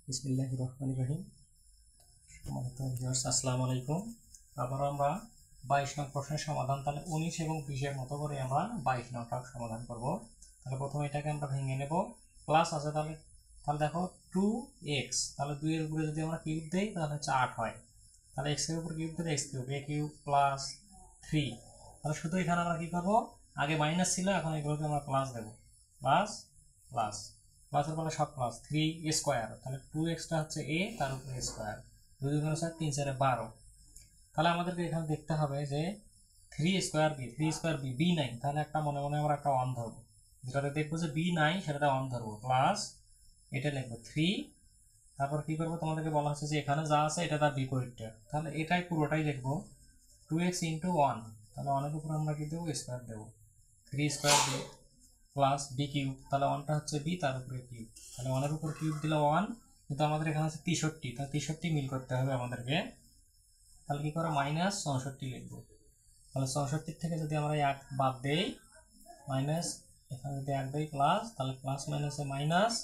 বিসমিল্লাহির রহমানির রহিম। সম্মানিত ভিউয়ার্স, আসসালামু আলাইকুম। আবার আমরা 22 নং প্রশ্নের সমাধান, তাহলে 19 এবং 20 এর মতো করে আমরা 22 নংটা সমাধান করব। তাহলে প্রথমে এটাকে আমরা ভেঙে নেব। প্লাস আছে, তাহলে তাহলে দেখো 2x, তাহলে 2 এর উপরে যদি আমরা কিউব দেই তাহলে হচ্ছে 8 হয়। তাহলে x এর উপর কিউব দিলে x cube, a cube plus 3। তাহলে শুধু এখানে আমরা কি করব, আগে মাইনাস ছিল, এখন এগুলোকে আমরা প্লাস দেব। প্লাস প্লাস প্লাসের ফলে সব প্লাস 3 স্কোয়ার, তাহলে 2x টা হচ্ছে a, তার উপরে স্কোয়ার, 2 2 4 3 4 12। তাহলে আমাদেরকে এখানে দেখতে হবে যে 3 স্কোয়ার বি বি নাই, তাহলে একটা মনে মনে আমরা একটা 1 ধরবো, যেটাতে দেখবো যে বি নাই সেটাতে 1 ধরবো, প্লাস এটা লিখবো 3। তারপর কি করবো, তোমাদেরকে বলা হচ্ছে যে এখানে যা আছে এটা তার বিপরীতটা, তাহলে এটাই পুরোটাই দেখবো 2x ইন্টু 1, তাহলে 1 এর উপর আমরা কি দেবো, স্কোয়ার দেবো, 3 square B plus B cube, তাহলে 1টা হচ্ছে বি, তার উপরে কিউব, তাহলে 1 এর উপর কিউব দিলে 1, কিন্তু আমাদের এখানে আছে 63, তাহলে 63 মিল করতে হবে আমাদেরকে। তাহলে কি করে, মাইনাস 64 লিখবো। তাহলে 64 থেকে যদি আমরা 1 বাদ দেই, মাইনাস, এখানে যদি 1 দেই প্লাস, তাহলে প্লাস মাইনাসে মাইনাস,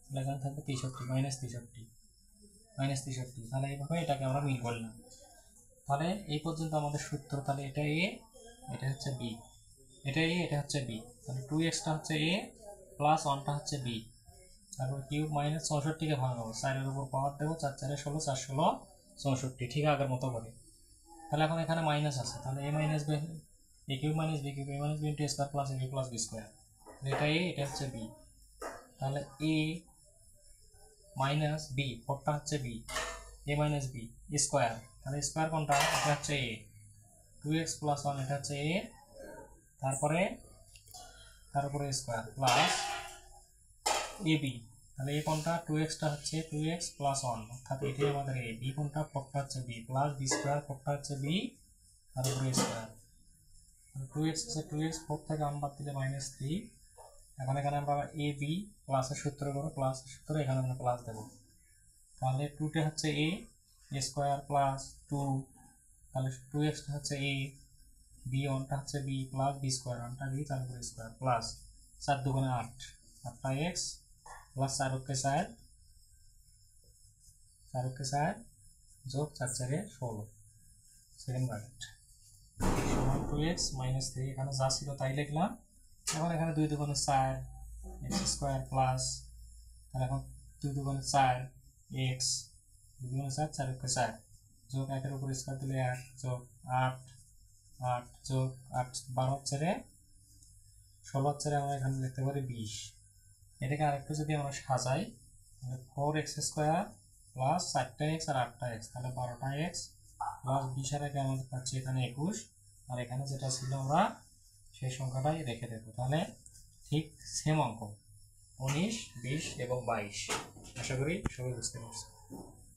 তাহলে এখানে থাকবে 63, মাইনাস 63, তাহলে এইভাবে এটাকে আমরা মিল করলাম। তাহলে এই পর্যন্ত আমাদের সূত্র, তাহলে এটা এ, এটা হচ্ছে বি, এটা এ, এটা হচ্ছে বি, তাহলে 2x টা হচ্ছে এ, প্লাস 1টা হচ্ছে বি, তারপর কিউব মাইনাস 64কে ভাঙাবো, 4 এর উপর পাওয়ার দেবো, 4 4 16, 4 16 64, ঠিক আগের মতো করে। তাহলে এখন এখানে মাইনাস আছে, তাহলে A minus B, A cube minus B cube, A minus B into square plus A B plus B square, এটা এ, এটা হচ্ছে বি, তাহলে এ মাইনাস বি, 4টা হচ্ছে বি, এ মাইনাস বি স্কোয়ার, তাহলে স্কোয়ার কোনটা, এটা হচ্ছে এ, 2x প্লাস 1, এটা হচ্ছে এ, তারপরে তার উপরে স্কোয়ার প্লাস এ বি, তাহলে এ কোনটা, 2x টা হচ্ছে 2x প্লাস 1, অর্থাৎ এটাই আমাদের এ, বি কোনটা, 4টা হচ্ছে বি প্লাস বি স্কোয়ার, 4টা হচ্ছে বি, তার উপরে স্কোয়ার, 2x হচ্ছে 2x, 4 থেকে 1 বাদ দিলে মাইনাস 3। এখন এখানে আমরা এ বি প্লাসের সূত্র করবো, প্লাসের সূত্র এখানে আমরা প্লাস দেবো, তাহলে 2টা হচ্ছে এ স্কোয়ার প্লাস 2, তাহলে 2x টা হচ্ছে এ, বি 1টা হচ্ছে বি প্লাস বি স্কোয়ার, 1টা বি, তার উপরে স্কোয়ার প্লাস 4 2 8, 8টা এক্স প্লাস 4 কে 4, 4 কে 4 যোগ 4 4 16, সেকেন্ড ব্র্যাকেট সমান 2x মাইনাস 3, এখানে যা ছিল তাই লিখলাম। এখন এখানে 2 2 4 এক্স স্কোয়ার প্লাস, তাহলে এখন 2 2 4 এক্স, 2 2 4, 4 কে 4 যোগ 1 এর উপর স্কোয়ার দিলে 1 যোগ 8, 8 যোগ 8 12 হচ্ছে 16 হচ্ছে, আমরা এখানে লিখতে পারি 20। এটাকে আরেকটু যদি আমরা সাজাই, তাহলে 4x স্কোয়ার প্লাস 4টা এক্স আর 8টা এক্স, তাহলে 12টা এক্স প্লাস 20 এর আগে আমাদের পাচ্ছি এখানে 21, আর এখানে যেটা ছিল আমরা সেই সংখ্যাটাই রেখে দেবো, তাহলে ঠিক সেম অঙ্ক 19 20 এবং 22। আশা করি সবাই বুঝতে পারছি।